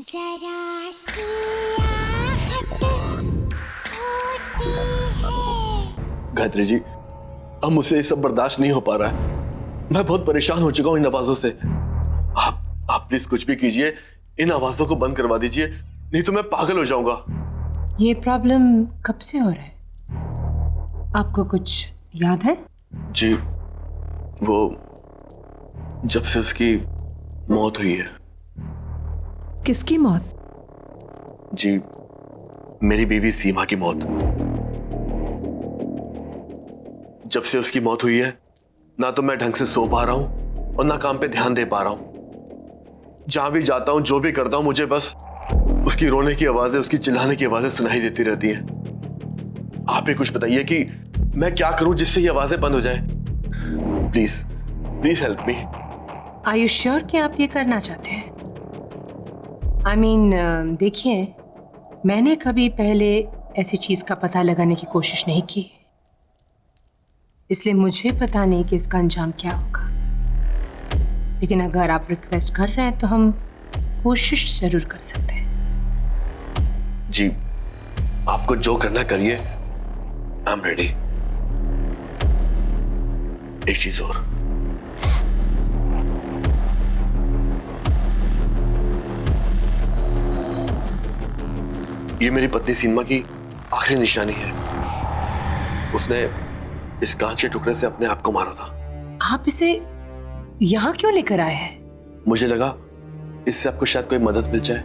जरा सी आहट होती है। गायत्री जी, अब मुझसे ये सब बर्दाश्त नहीं हो पा रहा है। मैं बहुत परेशान हो चुका हूँ इन आवाजों से। आप प्लीज कुछ भी कीजिए, इन आवाजों को बंद करवा दीजिए, नहीं तो मैं पागल हो जाऊंगा। ये प्रॉब्लम कब से हो रहा है? आपको कुछ याद है? जी, वो जब से उसकी मौत हुई है। किसकी मौत? जी, मेरी बीवी सीमा की मौत। जब से उसकी मौत हुई है, ना तो मैं ढंग से सो पा रहा हूं और ना काम पे ध्यान दे पा रहा हूं। जहां भी जाता हूं, जो भी करता हूं, मुझे बस उसकी रोने की आवाजें, उसकी चिल्लाने की आवाजें सुनाई देती रहती हैं। आप ही कुछ बताइए कि मैं क्या करूं जिससे ये आवाजें बंद हो जाए। Please please help me. Are you sure कि आप ये करना चाहते हैं? आई मीन, देखिए, मैंने कभी पहले ऐसी चीज का पता लगाने की कोशिश नहीं की, इसलिए मुझे पता नहीं कि इसका अंजाम क्या होगा। लेकिन अगर आप रिक्वेस्ट कर रहे हैं तो हम कोशिश जरूर कर सकते हैं। जी, आपको जो करना करिए, आई एम रेडी। एक चीज और, ये मेरी पत्नी सीमा की आखिरी निशानी है। उसने इस कांच के टुकड़े से अपने आप को मारा था। आप इसे यहां क्यों लेकर आए हैं? मुझे लगा इससे आपको शायद कोई मदद मिल जाए,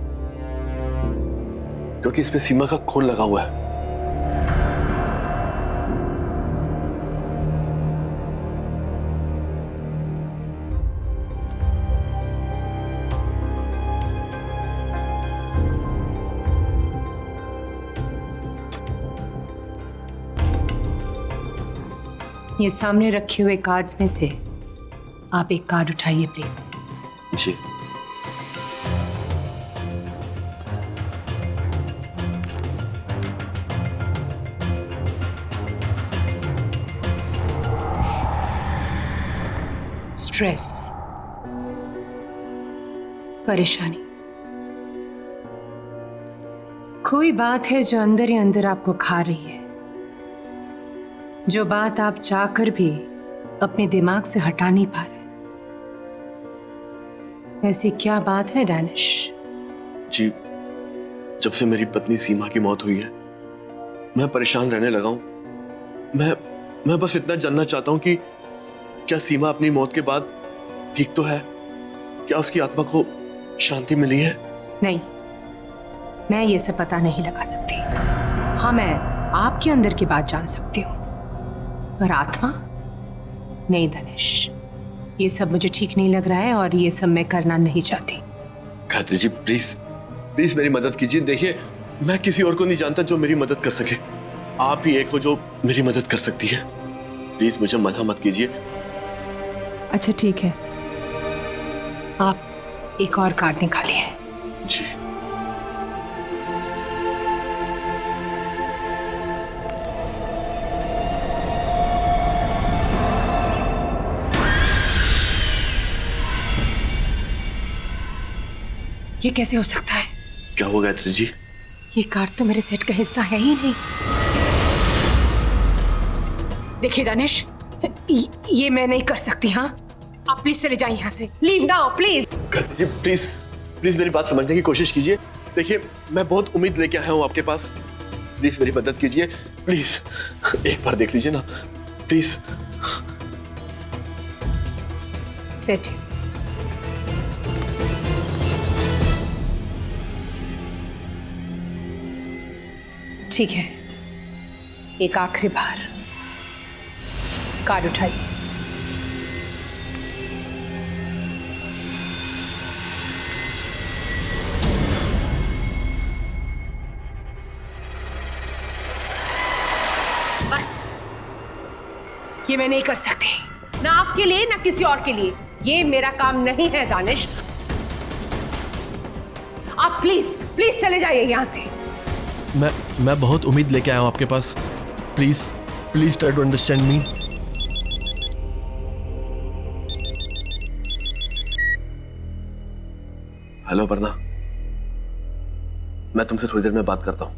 क्योंकि इसमें सीमा का खून लगा हुआ है। ये सामने रखे हुए कार्ड्स में से आप एक कार्ड उठाइए प्लीज। जी। स्ट्रेस, परेशानी, कोई बात है जो अंदर ही अंदर आपको खा रही है, जो बात आप चाहकर भी अपने दिमाग से हटा नहीं पा रहे। ऐसी क्या बात है डैनिश? जी, जब से मेरी पत्नी सीमा की मौत हुई है, मैं परेशान रहने लगा हूं। मैं बस इतना जानना चाहता हूं कि क्या सीमा अपनी मौत के बाद ठीक तो है? क्या उसकी आत्मा को शांति मिली है? नहीं, मैं ये सब पता नहीं लगा सकती। हाँ, मैं आपके अंदर की बात जान सकती हूँ, पर आत्मा नहीं दानिश, ये सब मुझे ठीक नहीं लग रहा है और ये सब मैं करना नहीं चाहती। गायत्री जी, प्लीज प्लीज मेरी मदद कीजिए। देखिए, मैं किसी और को नहीं जानता जो मेरी मदद कर सके। आप ही एक हो जो मेरी मदद कर सकती है। प्लीज मुझे मना मत कीजिए। अच्छा ठीक है, आप एक और कार्ड निकालिए। जी। ये कैसे हो सकता है? क्या हुआ गायत्री जी? ये कार्ड तो मेरे सेट का हिस्सा है ही नहीं। देखिए दानिश, ये मैं नहीं कर सकती। हाँ, आप प्लीज चले जाइए यहाँ से। Leave now please. Gayatri ji, please please मेरी बात समझने की कोशिश कीजिए। देखिए, मैं बहुत उम्मीद लेके आया हूँ आपके पास। प्लीज मेरी मदद कीजिए, प्लीज एक बार देख लीजिए ना, प्लीज। बैठिए। ठीक है, एक आखिरी बार कार्ड उठाइए। बस, ये मैं नहीं कर सकती, ना आपके लिए ना किसी और के लिए। ये मेरा काम नहीं है दानिश। आप प्लीज प्लीज चले जाइए यहां से। मैं बहुत उम्मीद लेके आया हूँ आपके पास। Please please try to understand me. Hello Aparna, मैं तुमसे थोड़ी देर में बात करता हूँ।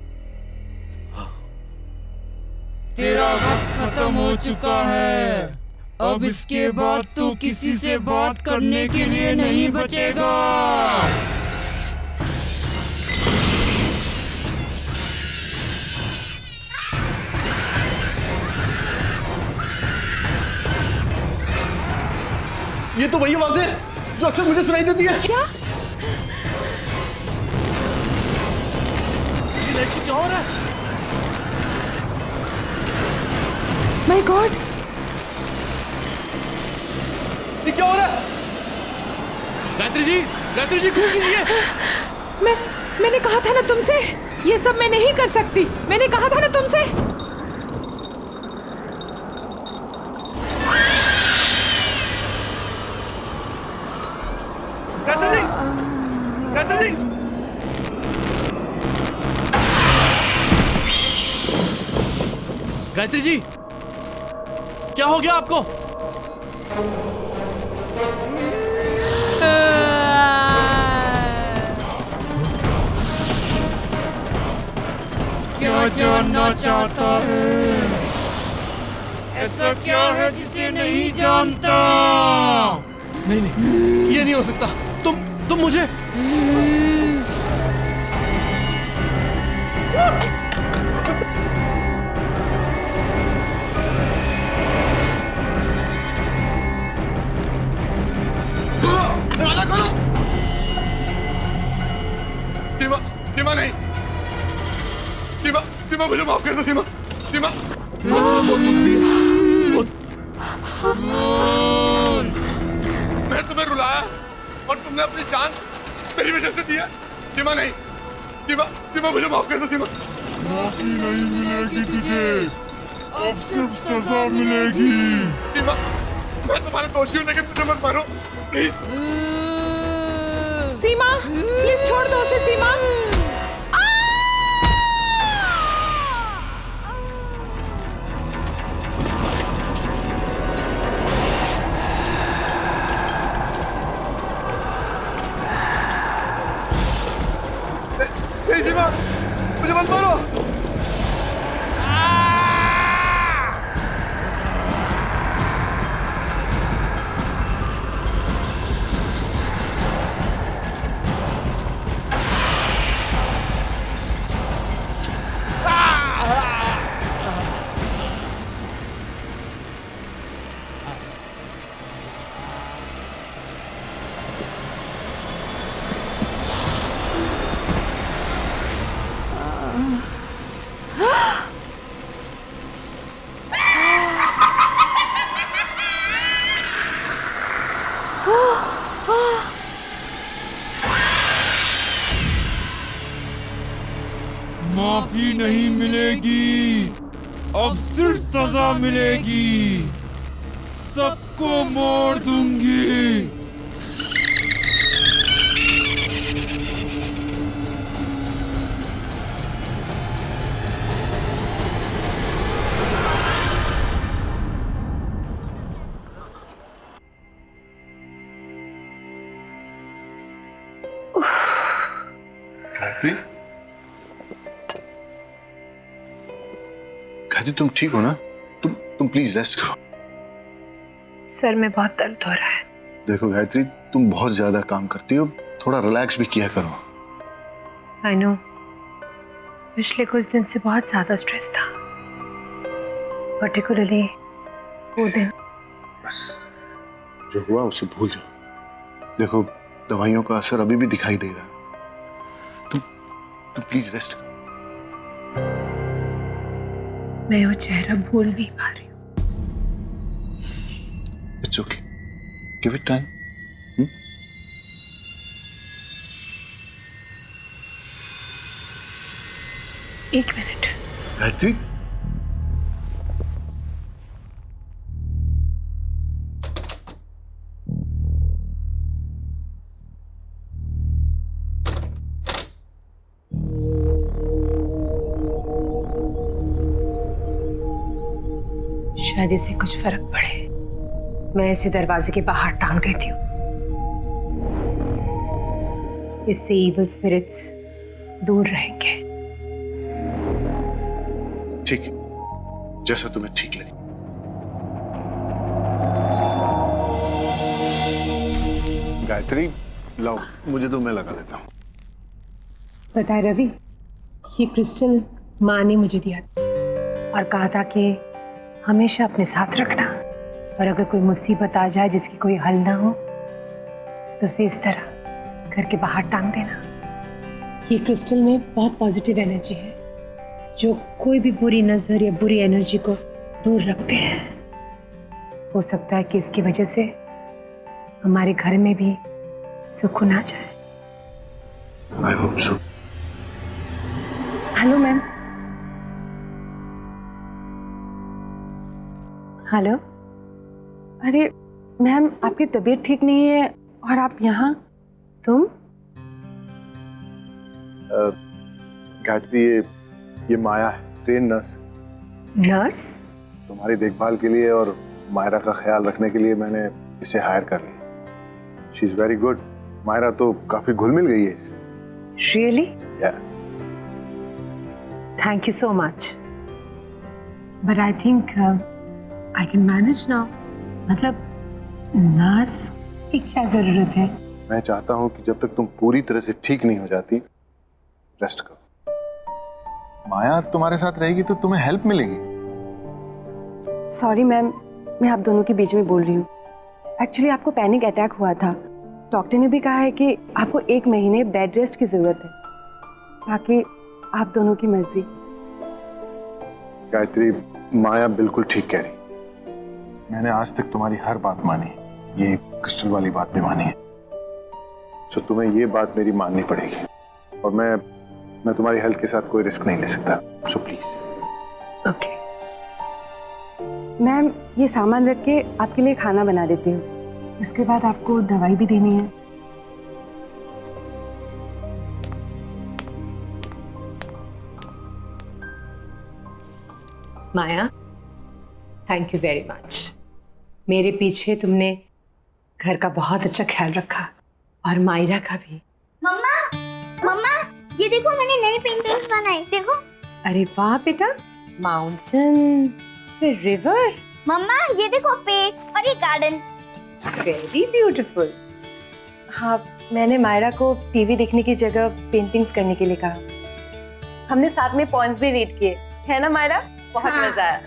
तेरा वक्त खत्म हो चुका है। अब इसके बाद तू किसी से बात करने के लिए नहीं बचेगा। ये तो वही आवाज है जो अक्सर मुझे सुनाई देती है। क्या? ये लाइट से क्या हो रहा है? माय गॉड, ये क्या हो रहा है? गायत्री जी खुश कीजिए। मैंने कहा था ना तुमसे, ये सब मैं नहीं कर सकती। मैंने कहा था ना तुमसे। गायत्री जी, क्या हो गया आपको? क्या जानना चाहता है? ऐसा क्या है जिसे नहीं जानता? नहीं, ये नहीं हो सकता। तुम मुझे दरवाजा खोलो। सीमा नहीं। सीमा मुझे माफ कर दो। सीमा मैं तुम्हें रुलाया और तुमने अपनी जान मेरी वजह से दी है। सीमा नहीं। सीमा मुझे माफ कर दो। सीमा माफी नहीं मिलेगी तुझे, अब सिर्फ सजा मिलेगी। सीमा, मैं तुम्हारे दोषी हूँ लेकिन मुझे मत मारो प्लीज। सीमा, प्लीज छोड़ दो उसे। सीमा, सीमा, मुझे मत मारो। माफी नहीं मिलेगी, अब सिर्फ सजा मिलेगी। सबको मार दूंगी। गायत्री, तुम ठीक हो ना? तुम प्लीज रेस्ट करो। सर में बहुत दर्द हो रहा है। देखो गायत्री, तुम बहुत ज्यादा काम करती हो, थोड़ा रिलैक्स भी किया करो। आई नो, पिछले कुछ दिन से बहुत ज्यादा स्ट्रेस था, पर्टिकुलरली वो दिन। बस जो हुआ उसे भूल जाओ। देखो, दवाइयों का असर अभी भी दिखाई दे रहा है। तुम प्लीज रेस्ट करो। मैं वो चेहरा भूल नहीं पा रही हूँ। It's okay, give it time. एक मिनट। गायत्री, शायद इससे कुछ फर्क पड़े। मैं इसे दरवाजे के बाहर टांग देती हूँ। इससे इविल स्पिरिट्स दूर रहेंगे। ठीक है, जैसा तुम्हें ठीक लगे। गायत्री लाओ, मुझे तो मैं लगा देता हूँ। पता है रवि, ये क्रिस्टल माँ ने मुझे दिया था और कहा था कि हमेशा अपने साथ रखना, और अगर कोई मुसीबत आ जाए जिसकी कोई हल ना हो तो उसे इस तरह घर के बाहर टांग देना। ये क्रिस्टल में बहुत पॉजिटिव एनर्जी है जो कोई भी बुरी नजर या बुरी एनर्जी को दूर रखते हैं। हो सकता है कि इसकी वजह से हमारे घर में भी सुकून आ जाए। I hope so. Hello ma'am. Hello. अरे मैम, आपकी तबीयत ठीक नहीं है और आप यहाँ? तुम? गायत्री, ये माया है, ट्रेन नर्स। नर्स? तुम्हारी देखभाल के लिए और मायरा का ख्याल रखने के लिए मैंने इसे हायर कर लिया। She is very good. Myra तो काफी घुल मिल गई है इससे। Really? Yeah. Thank you so much. But I think I can manage now. मतलब नर्स की क्या जरूरत है? मैं चाहता हूँ कि जब तक तुम पूरी तरह से ठीक नहीं हो जाती, रेस्ट करो। माया तुम्हारे साथ रहेगी तो तुम्हें हेल्प मिलेगी। सॉरी मैम, मैं आप दोनों के बीच में बोल रही हूँ। एक्चुअली आपको पैनिक अटैक हुआ था। डॉक्टर ने भी कहा है कि आपको 1 महीने बेड रेस्ट की जरूरत है। बाकी आप दोनों की मर्जी। गायत्री, माया बिल्कुल ठीक कह रही। मैंने आज तक तुम्हारी हर बात मानी, ये क्रिस्टल वाली बात भी मानी है। सो तुम्हें ये बात मेरी माननी पड़ेगी, और मैं तुम्हारी हेल्थ के साथ कोई रिस्क नहीं ले सकता। So please. ओके। मैम, ये सामान रख के आपके लिए खाना बना देती हूँ। उसके बाद आपको दवाई भी देनी है। माया, थैंक यू वेरी मच। मेरे पीछे तुमने घर का बहुत अच्छा ख्याल रखा, और मायरा का भी। मम्मा, मम्मा, ये देखो मैंने नई पेंटिंग्स बनाई, देखो। अरे वाह बेटा, माउंटेन, फिर रिवर। मम्मा, ये देखो पेड़ और ये गार्डन। Very beautiful. हाँ, मैंने मायरा को टीवी देखने की जगह पेंटिंग्स करने के लिए कहा। हमने साथ में पॉइंट्स भी रीड किए, है ना मायरा? बहुत हाँ। मजा आया।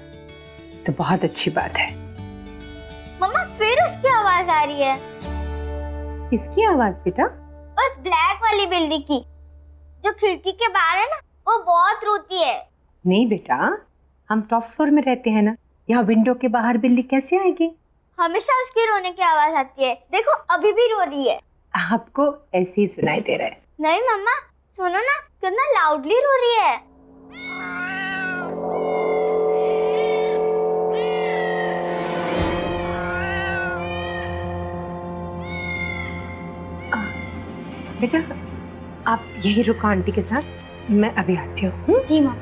तो बहुत अच्छी बात है। मम्मा, फिर उसकी आवाज आ रही है। किसकी आवाज बेटा? उस ब्लैक वाली बिल्ली की, जो खिड़की के बाहर है ना, वो बहुत रोती है। नहीं बेटा, हम टॉप फ्लोर में रहते हैं ना, यहाँ विंडो के बाहर बिल्ली कैसे आएगी? हमेशा उसकी रोने की आवाज आती है, देखो अभी भी रो रही है। आपको ऐसे ही सुनाई दे रहा है। नहीं मम्मा, सुनो ना, कितना लाउडली रो रही है। बेटा, आप यही रुको आंटी के साथ, मैं अभी आती हूँ। जी मम्मा।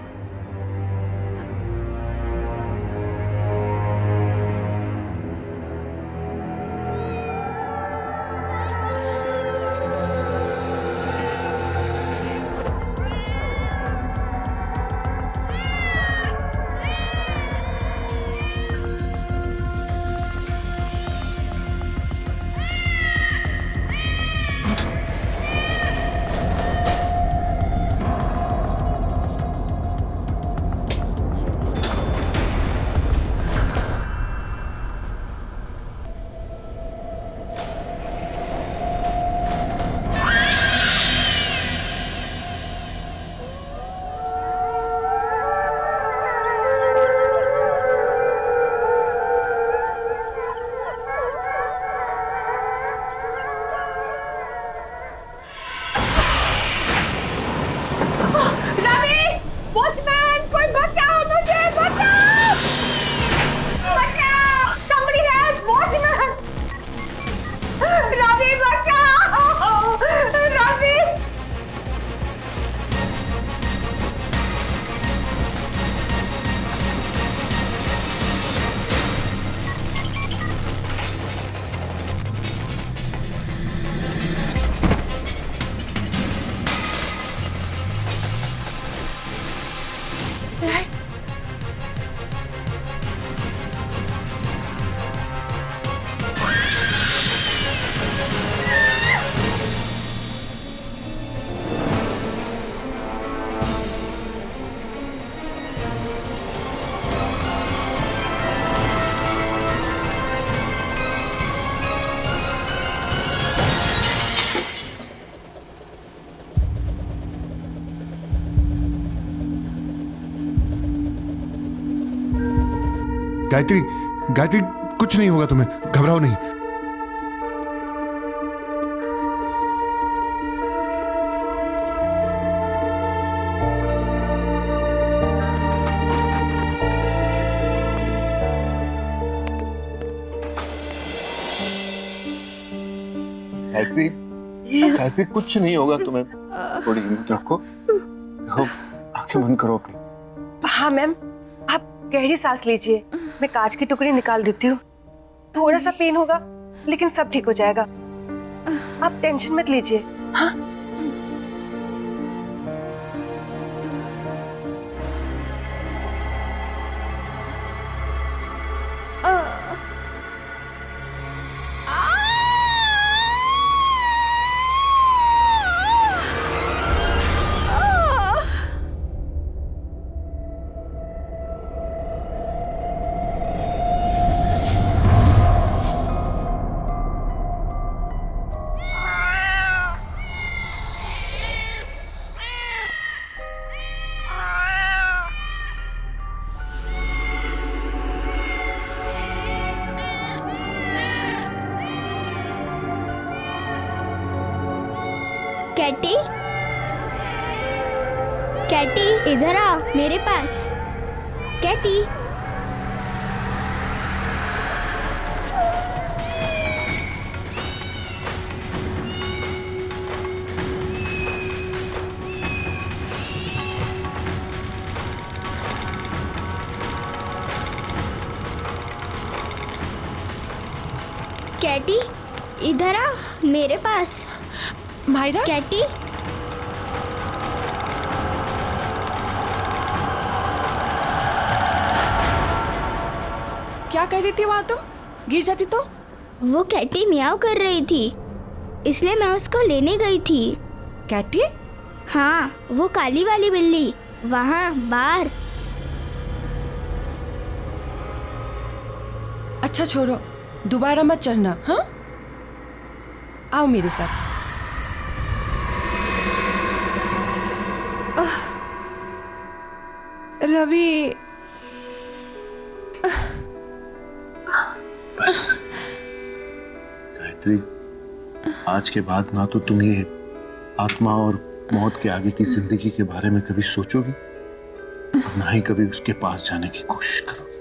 गायत्री, गायत्री कुछ नहीं होगा तुम्हें, घबराओ नहीं। गायत्री, गायत्री कुछ नहीं होगा तुम्हें, थोड़ी हिम्मत रखो। देखो, आंखें बंद करो अपनी। हाँ मैम, आप गहरी सांस लीजिए, मैं कांच के टुकड़े निकाल देती हूँ। थोड़ा सा पेन होगा लेकिन सब ठीक हो जाएगा, आप टेंशन मत लीजिए। हाँ कैटी, कैटी इधर आ मेरे पास। कैटी, कैटी इधर आ मेरे पास। मायरा, कैटी, क्या कह रही थी वहां तुम? गिर जाती तो? वो कैटी मियाओ कर रही थी, इसलिए मैं उसको लेने गई थी। कैटी? हाँ, वो काली वाली बिल्ली वहाँ बाहर। अच्छा छोड़ो, दोबारा मत चढ़ना। हाँ, आओ मेरे साथ। रवि, बस गायत्री, आज के बाद ना तो तुम ये आत्मा और मौत के आगे की जिंदगी के बारे में कभी सोचोगी और ना ही कभी उसके पास जाने की कोशिश करोगी।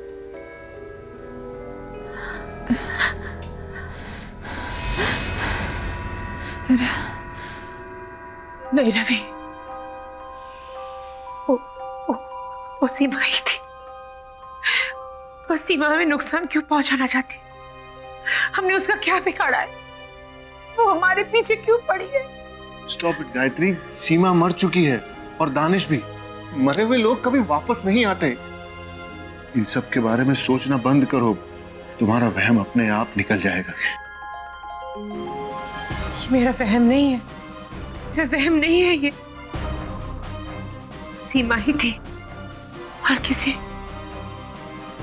नहीं रवि, वो सीमा ही थी, वो सीमा में नुकसान क्यों पहुंचाना चाहती? हमने उसका क्या बिगाड़ा है? वो हमारे पीछे क्यों पड़ी है? स्टॉप इट गायत्री, सीमा मर चुकी है और दानिश भी। मरे हुए लोग कभी वापस नहीं आते। इन सब के बारे में सोचना बंद करो, तुम्हारा वहम अपने आप निकल जाएगा। ये मेरा वहम नहीं है, मेरा वहम नहीं है ये। सीमा ही थी और किसी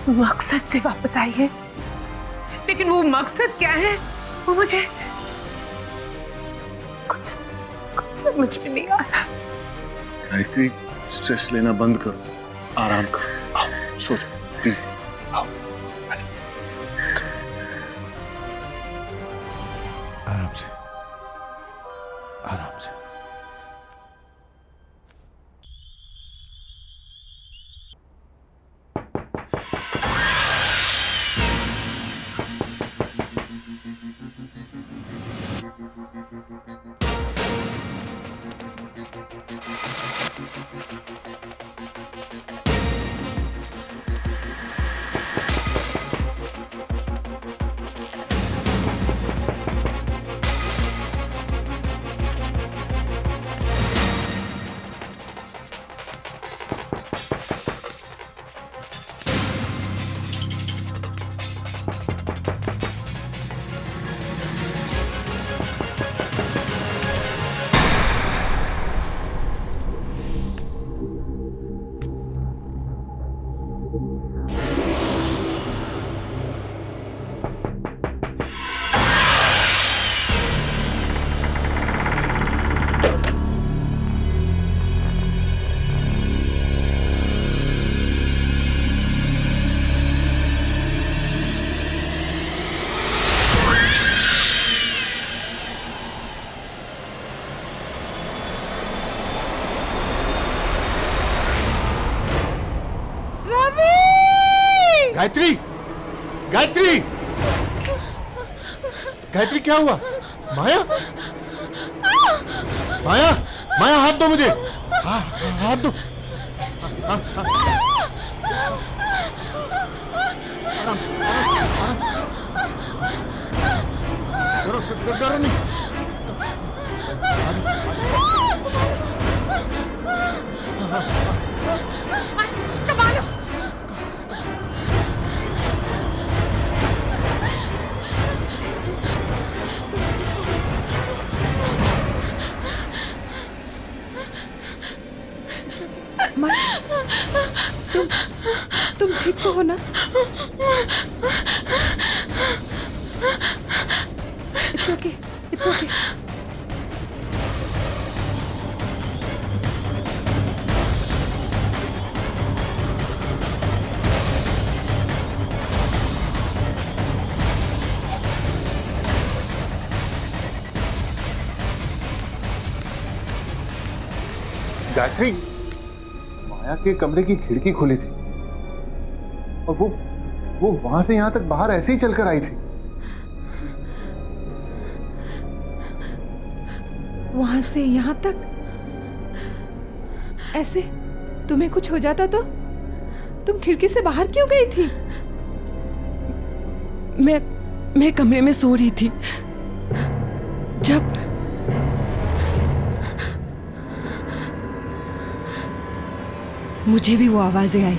मकसद से वापस आई है, लेकिन वो मकसद क्या है वो मुझे कुछ समझ में नहीं आ रहा। गायत्री, स्ट्रेस लेना बंद करो, आराम करो, आओ सो जाओ प्लीज, आओ आराम से, आराम से। गायत्री, गायत्री, गायत्री क्या हुआ? माया, माया, माया हाथ दो मुझे, हाथ दो। आराम से, डरो नहीं। तुम ठीक तो हो ना? It's okay, it's okay. Gayatri, Maya के कमरे की खिड़की खुली थी और वो वहां से यहां तक बाहर ऐसे ही चलकर आई थी। वहां से यहां तक ऐसे? तुम्हें कुछ हो जाता तो? तुम खिड़की से बाहर क्यों गई थी? मैं कमरे में सो रही थी जब मुझे भी वो आवाजें आई।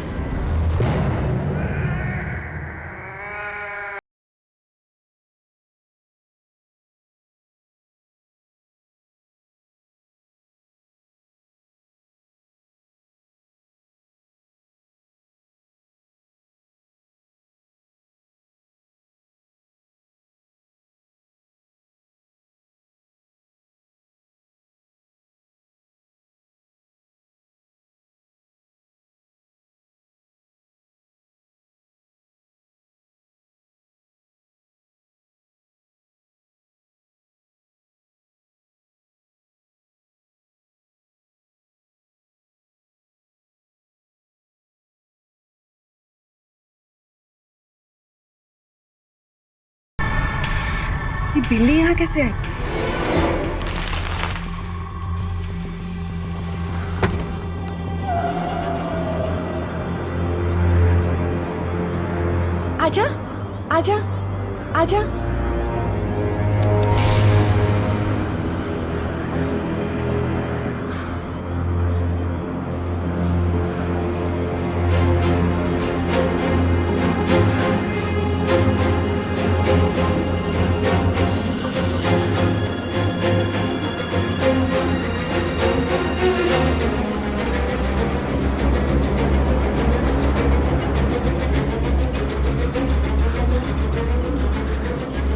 ये बिल्ली यहाँ कैसे आई? आजा, आजा, आजा।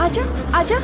आजा, आजा।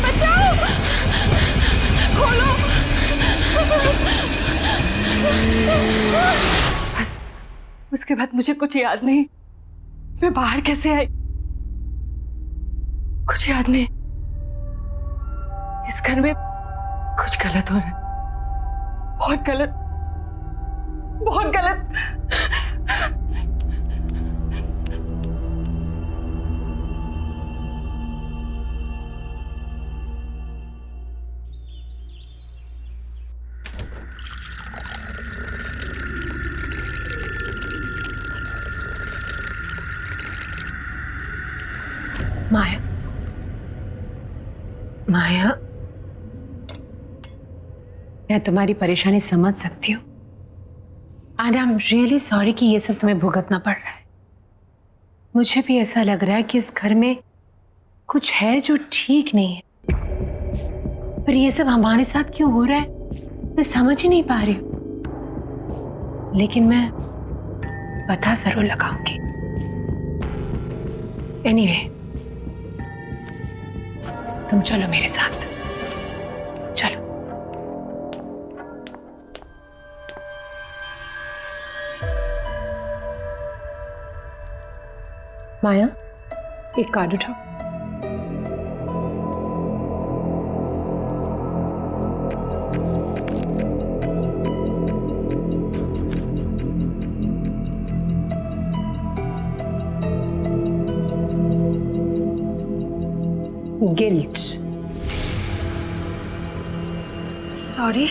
बचाओ! खोलो! बस उसके बाद मुझे कुछ याद नहीं। मैं बाहर कैसे आई कुछ याद नहीं। इस घर में कुछ गलत हो रहा है, बहुत गलत, बहुत गलत। माया, माया, मैं तुम्हारी परेशानी समझ सकती हूँ। And I am really sorry कि ये सब तुम्हें भुगतना पड़ रहा है। मुझे भी ऐसा लग रहा है कि इस घर में कुछ है जो ठीक नहीं है, पर ये सब हमारे साथ क्यों हो रहा है मैं समझ ही नहीं पा रही हूँ। लेकिन मैं पता जरूर लगाऊंगी। एनीवे, तुम चलो मेरे साथ, चलो। माया, एक कार्ड उठाओ। गिल्ट। सॉरी?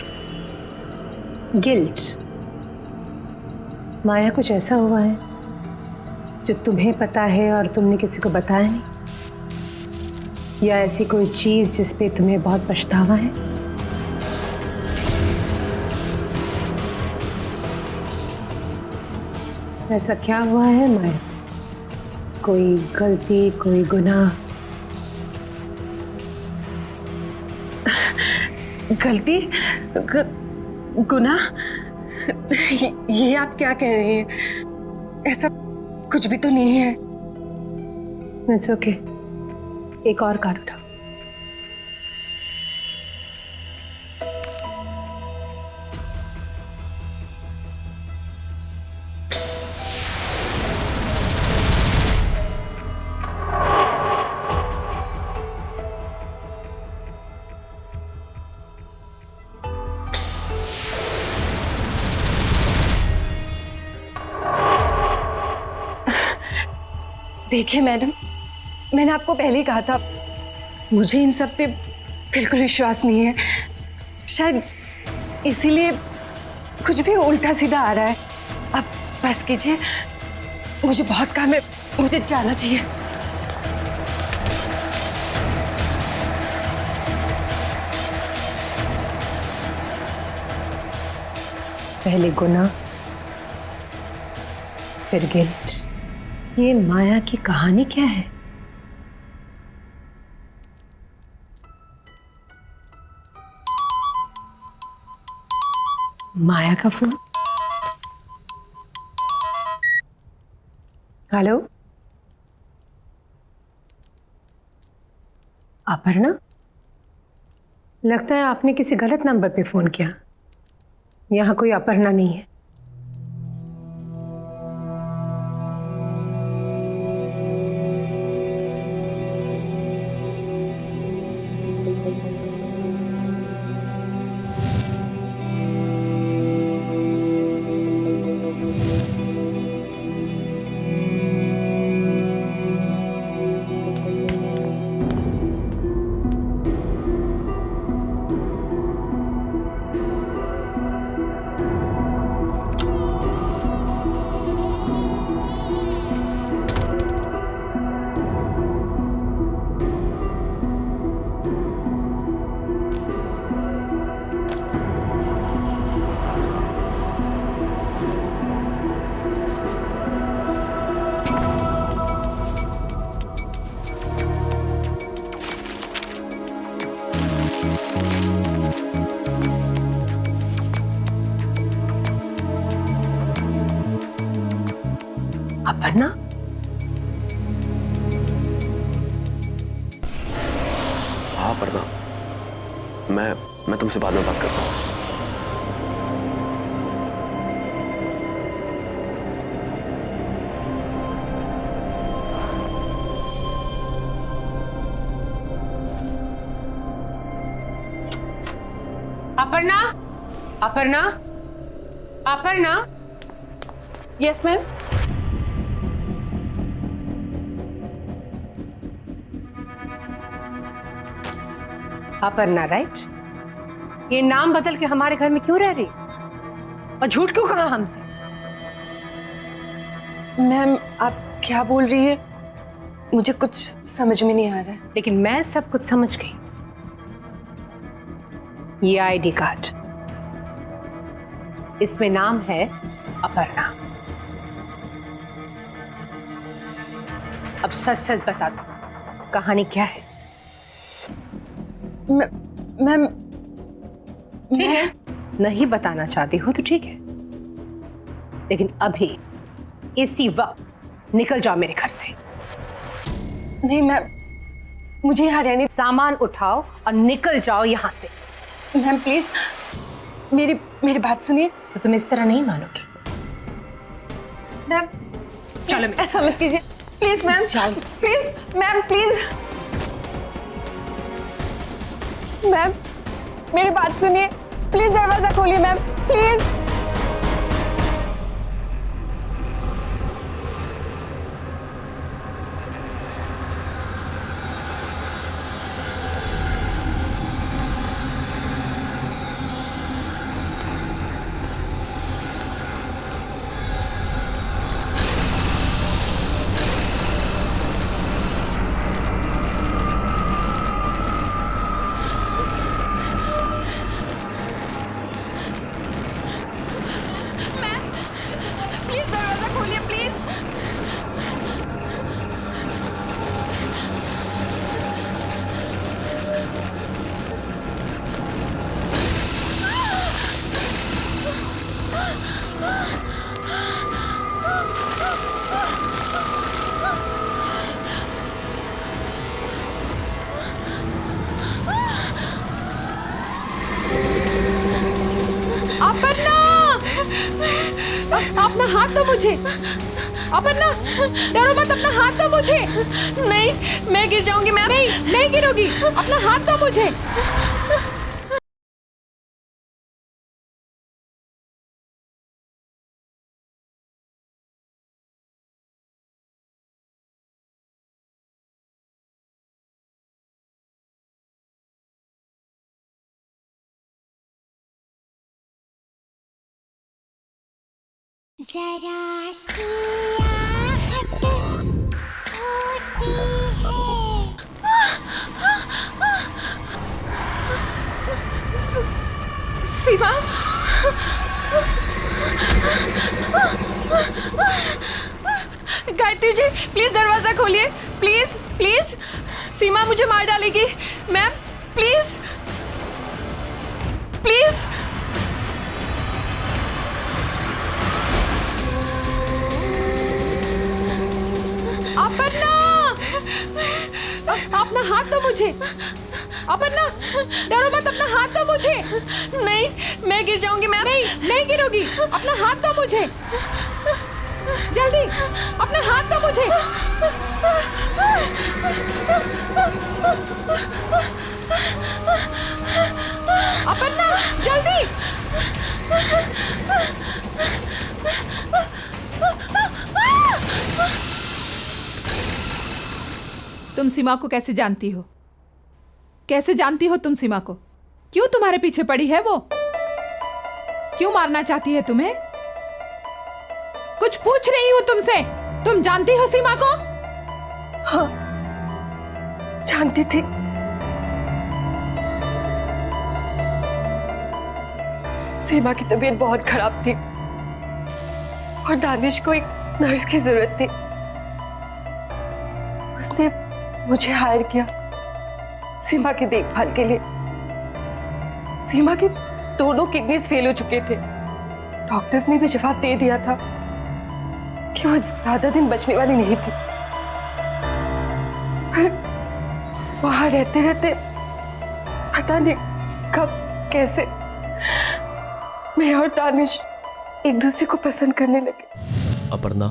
गिल्ट। माया, कुछ ऐसा हुआ है जो तुम्हें पता है और तुमने किसी को बताया नहीं, या ऐसी कोई चीज जिस पे तुम्हें बहुत पछतावा है? ऐसा क्या हुआ है माया? कोई गलती, कोई गुनाह? गलती? गुनाह? ये आप क्या कह रही हैं? ऐसा कुछ भी तो नहीं है। इट्स ओके, एक और कार्ड उठाओ। देखिए मैडम, मैंने आपको पहले ही कहा था, मुझे इन सब पे बिल्कुल विश्वास नहीं है। शायद इसीलिए कुछ भी उल्टा सीधा आ रहा है। अब बस कीजिए, मुझे बहुत काम है, मुझे जाना चाहिए। पहले गुनाह, फिर गिल्ट। ये माया की कहानी क्या है? माया का फोन। हेलो, अपर्णा? लगता है आपने किसी गलत नंबर पे फोन किया। यहाँ कोई अपर्णा नहीं है। अपर्णा? हाँ अपर्णा, मैं तुमसे बाद में बात करता हूँ। Aparna, Aparna, Aparna. Yes ma'am. Aparna, right? ये नाम बदल के हमारे घर में क्यों रह रही और झूठ क्यों कहा हमसे? मैम आप क्या बोल रही है? मुझे कुछ समझ में नहीं आ रहा है। लेकिन मैं सब कुछ समझ गई। ये आईडी कार्ड, इसमें नाम है अपर्णा। अब सच सच बता दो, कहानी क्या है? मैम ठीक है, नहीं बताना चाहती हो तो ठीक है, लेकिन अभी इसी वक्त निकल जाओ मेरे घर से। नहीं मैम, मुझे यहाँ रहने। सामान उठाओ और निकल जाओ यहाँ से। मैम प्लीज मेरी बात सुनिए। तो तुम इस तरह नहीं मानोगी। मैम चलो ऐसा मत कीजिए please ma'am. Please ma'am, please ma'am मेरी बात सुनिए, प्लीज दरवाजा खोलिए मैम, प्लीज। प्लीज दरवाजा खोलिए प्लीज। अपर्णा, अपना हाथ दो मुझे। अपर्णा, डरो मत, अपना हाथ दो मुझे। नहीं, मैं गिर जाऊंगी मैम। नहीं गिरोगी, अपना हाथ दो मुझे। जरा सी आहट होती है। सीमा, गायत्री जी प्लीज दरवाजा खोलिए, प्लीज प्लीज। सीमा मुझे मार डालेगी मैम, प्लीज प्लीज। अपर्णा, अपना हाथ दो मुझे। अपर्णा, डरो मत, अपना हाथ दो मुझे। नहीं, मैं गिर जाऊंगी मैम। नहीं गिरोगी, अपना हाथ दो मुझे। जल्दी, अपना हाथ दो मुझे। अपर्णा, जल्दी। तुम सीमा को कैसे जानती हो? कैसे जानती हो तुम सीमा को? क्यों तुम्हारे पीछे पड़ी है वो? क्यों मारना चाहती है तुम्हें? कुछ पूछ रही हूं तुमसे। तुम जानती हो सीमा को? हाँ, जानती थी। सीमा की तबीयत बहुत खराब थी और दानिश को एक नर्स की जरूरत थी। उसने मुझे हायर किया सीमा की देखभाल के लिए। सीमा की दोनों किडनीज फेल हो चुके थे। डॉक्टर्स ने भी जवाब दे दिया था कि वो ज्यादा दिन बचने वाली नहीं थी। पर वहां रहते रहते पता नहीं कब कैसे मैं और दानिश एक दूसरे को पसंद करने लगे। अपर्णा,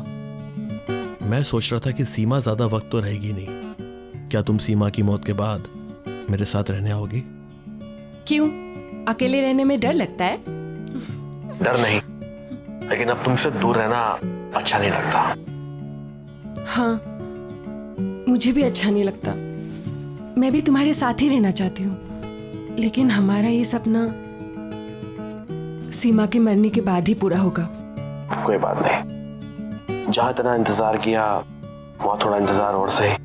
मैं सोच रहा था कि सीमा ज्यादा वक्त तो रहेगी नहीं। क्या तुम सीमा की मौत के बाद मेरे साथ रहने आओगी? क्यों, अकेले रहने में डर लगता है? डर नहीं, लेकिन अब तुमसे दूर रहना अच्छा नहीं लगता। हाँ, मुझे भी अच्छा नहीं लगता। मैं भी तुम्हारे साथ ही रहना चाहती हूँ, लेकिन हमारा ये सपना सीमा के मरने के बाद ही पूरा होगा। कोई बात नहीं, जहां इतना इंतजार किया वहां थोड़ा इंतजार और सही।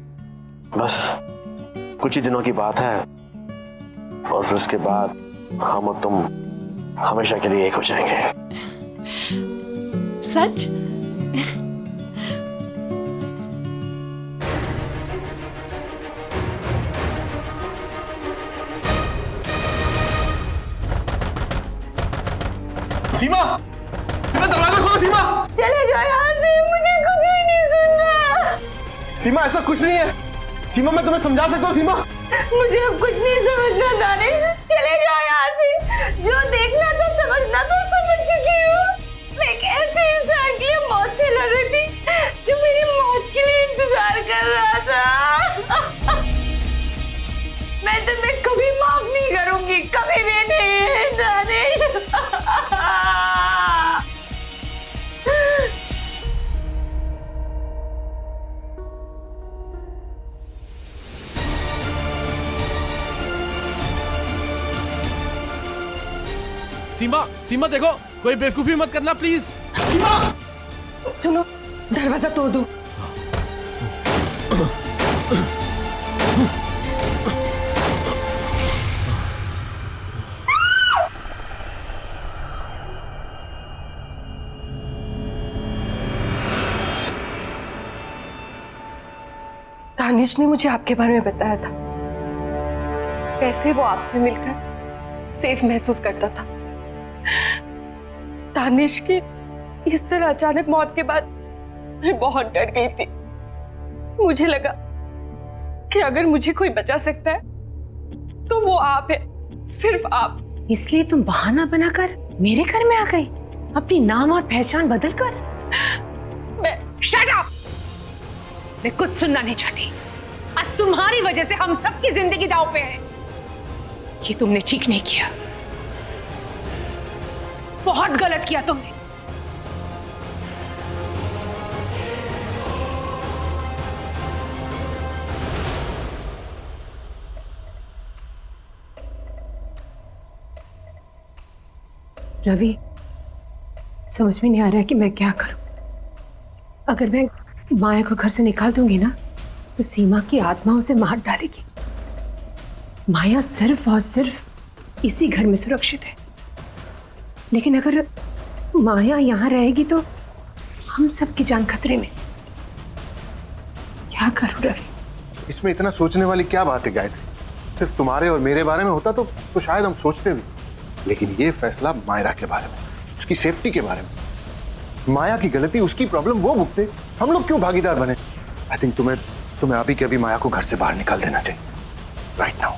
बस कुछ ही दिनों की बात है और फिर उसके बाद हम और तुम हमेशा के लिए एक हो जाएंगे। सच? सीमा, दरवाजा खोलो सीमा। चले जाओ यहाँ से, मुझे कुछ भी नहीं सुनना। सीमा ऐसा कुछ नहीं है। सीमा मैं तुम्हें समझा सकता हूँ। सीमा मुझे अब कुछ नहीं समझना दानिश, चले जाओ यहाँ से। जो देखना था समझना था समझ चुकी हूँ। मैं एक ऐसे इंसान के लिए मौत से लड़ रही थी जो मेरी मौत के लिए इंतजार कर रहा था। मैं तुम्हें कभी माफ नहीं करूंगी, कभी भी नहीं दानिश। सीमा, सीमा देखो, कोई बेवकूफी मत करना प्लीज। सीमा सुनो, दरवाजा तोड़ दो। दानिश ने मुझे आपके बारे में बताया था, कैसे वो आपसे मिलकर सेफ महसूस करता था। दानिश की इस तरह अचानक मौत के बाद मैं बहुत डर गई थी। मुझे लगा कि अगर मुझे कोई बचा सकता है तो वो आप है, सिर्फ आप। इसलिए तुम बहाना बनाकर मेरे घर में आ गई, अपनी नाम और पहचान बदलकर। मैं शट अप! मैं कुछ सुनना नहीं चाहती। आज तुम्हारी वजह से हम सबकी जिंदगी दांव पे है। ये तुमने ठीक नहीं किया, बहुत गलत किया तुमने। रवि, समझ में नहीं आ रहा है कि मैं क्या करूं। अगर मैं माया को घर से निकाल दूंगी ना तो सीमा की आत्मा उसे मार डालेगी। माया सिर्फ और सिर्फ इसी घर में सुरक्षित है, लेकिन अगर माया यहां रहेगी तो हम सबकी जान खतरे में। क्या करूं रवि? इसमें इतना सोचने वाली क्या बात है गायत्री? सिर्फ तुम्हारे और मेरे बारे में होता तो शायद हम सोचते भी, लेकिन ये फैसला मायरा के बारे में, उसकी सेफ्टी के बारे में। माया की गलती, उसकी प्रॉब्लम वो भुगते, हम लोग क्यों भागीदार बने? आई थिंक तुम्हें अभी के अभी माया को घर से बाहर निकाल देना चाहिए, राइट नाउ।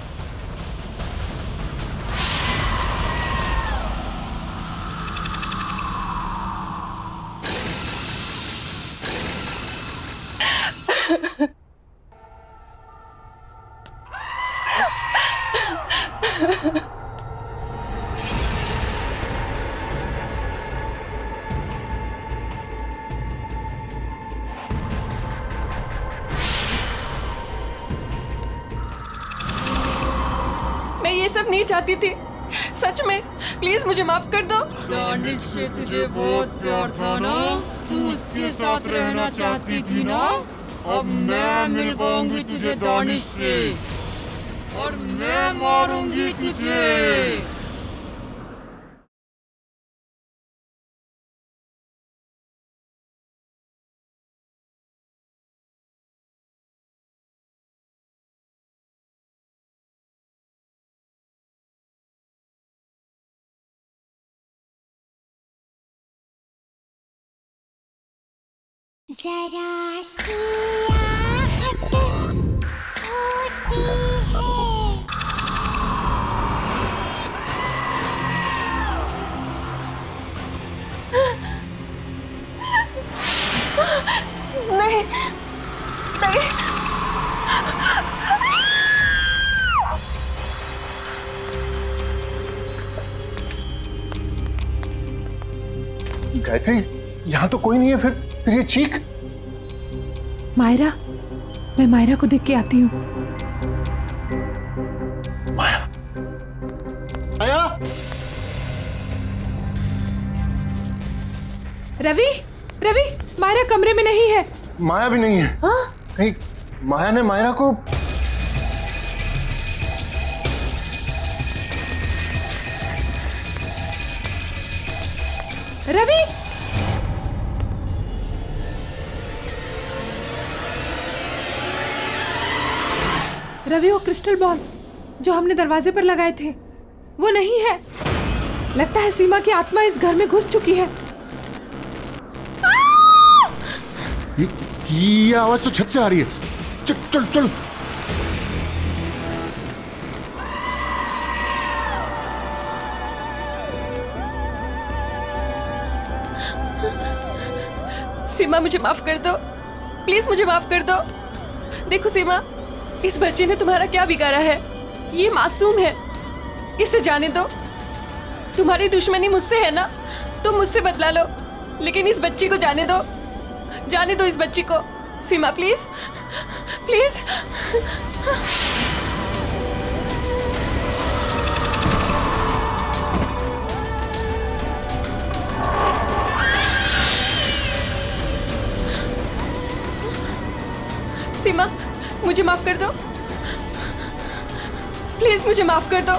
मैं ये सब नहीं चाहती थी, सच में। प्लीज मुझे माफ कर दो। दानिश से तुझे बहुत प्यार था ना, तू उसके साथ रहना चाहती थी ना। अब मैं मिल पाऊंगी तुझे दानिश से और मैं मारूंगी तुझे। जरा सी आहट होती है। नहीं, नहीं। गायत्री, यहाँ तो कोई नहीं है, फिर ये चीख। मायरा, मैं मायरा को देख के आती हूँ। माया, माया। रवि, रवि, मायरा कमरे में नहीं है। माया भी नहीं है। हाँ? कहीं माया ने मायरा को रवि, रवि, वो क्रिस्टल बॉल जो हमने दरवाजे पर लगाए थे वो नहीं है। लगता है सीमा की आत्मा इस घर में घुस चुकी है। ये आवाज तो छत से आ रही है। चल चल चल। सीमा, मुझे माफ कर दो, प्लीज मुझे माफ कर दो। देखो सीमा, इस बच्चे ने तुम्हारा क्या बिगाड़ा है? ये मासूम है, इसे जाने दो। तुम्हारी दुश्मनी मुझसे है ना, तुम मुझसे बदला लो, लेकिन इस बच्ची को जाने दो, जाने दो इस बच्ची को। सीमा प्लीज, प्लीज। सीमा, मुझे माफ कर दो, प्लीज मुझे माफ कर दो।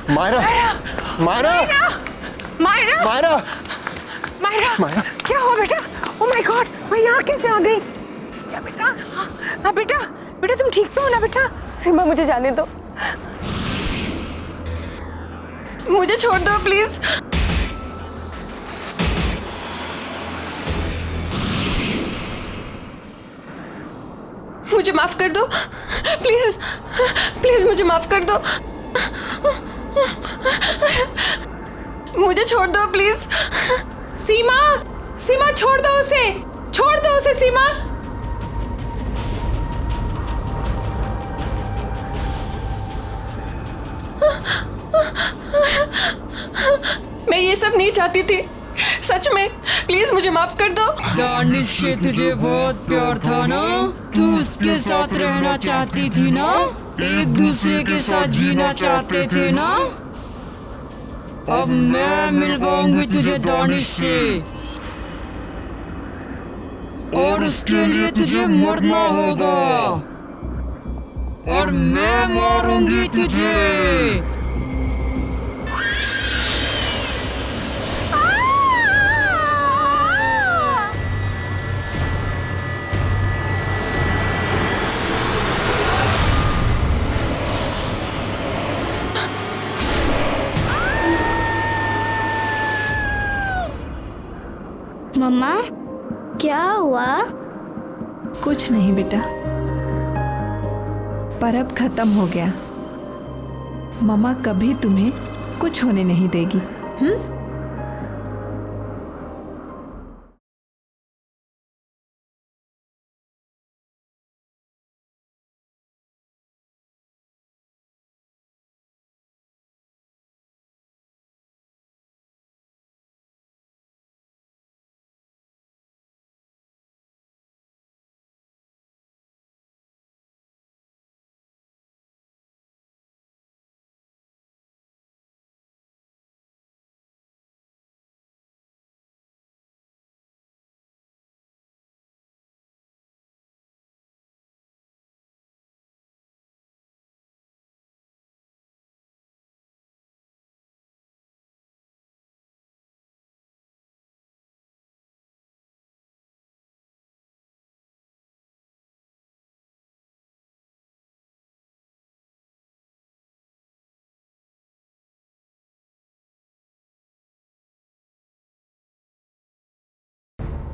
मायरा, मायरा, मायरा, मायरा, मायरा, मायरा। क्या हुआ बेटा? ओह माय गॉड, मैं यहाँ कैसे आ गई? क्या बेटा? हाँ बेटा, बेटा तुम ठीक तो हो ना बेटा? सीमा, मुझे जाने दो, मुझे छोड़ दो प्लीज। मुझे माफ कर दो, प्लीज, प्लीज मुझे माफ कर दो, मुझे छोड़ दो प्लीज। सीमा, सीमा छोड़ दो उसे, छोड़ दो उसे सीमा। मैं ये सब नहीं चाहती थी, सच में, प्लीज मुझे माफ कर दो। दानिश से तुझे बहुत प्यार था ना, तू उसके साथ रहना चाहती थी ना, एक दूसरे के साथ जीना चाहते थे ना। अब मैं मिलवाऊंगी तुझे दानिश से, और उसके लिए तुझे मरना होगा, और मैं मारूंगी तुझे। मम्मा, क्या हुआ? कुछ नहीं बेटा, पर अब खत्म हो गया। मम्मा कभी तुम्हें कुछ होने नहीं देगी।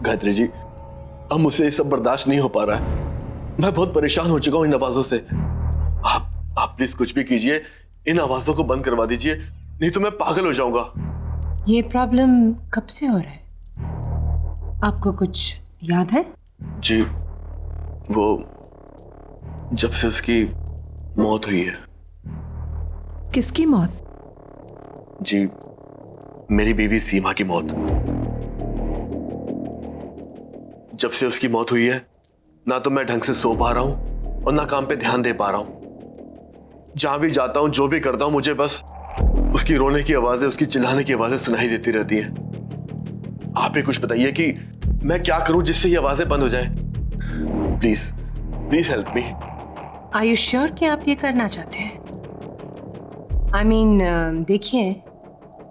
गायत्री जी, अब मुझसे ये सब बर्दाश्त नहीं हो पा रहा है। मैं बहुत परेशान हो चुका हूं इन आवाजों से। आप प्लीज कुछ भी कीजिए, इन आवाजों को बंद करवा दीजिए, नहीं तो मैं पागल हो जाऊंगा। ये प्रॉब्लम कब से हो रहा है? आपको कुछ याद है? जी, वो जब से उसकी मौत हुई है। किसकी मौत? जी, मेरी बीवी सीमा की मौत। जब से उसकी मौत हुई है, ना तो मैं ढंग से सो पा रहा हूं और ना काम पे ध्यान दे पा रहा हूं। जहां भी जाता हूं, जो भी करता हूं, मुझे बस उसकी उसकी रोने की आवाजें, उसकी चिल्लाने की आवाजें सुनाई देती रहती हैं। आप ही कुछ बताइए कि मैं क्या करूं जिससे ये आवाजें बंद हो जाए। Please please help me. Are you sure कि आप ये करना चाहते हैं? आई मीन देखिए,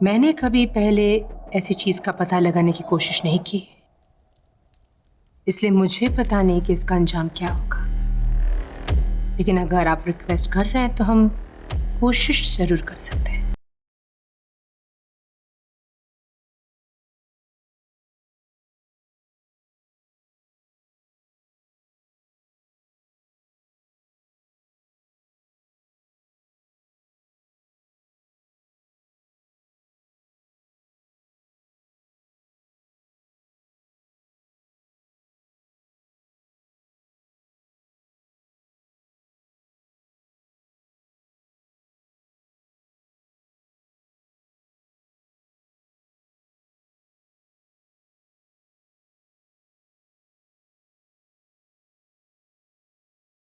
मैंने कभी पहले ऐसी चीज का पता लगाने की कोशिश नहीं की, इसलिए मुझे पता नहीं कि इसका अंजाम क्या होगा। लेकिन अगर आप रिक्वेस्ट कर रहे हैं तो हम कोशिश जरूर कर सकते हैं।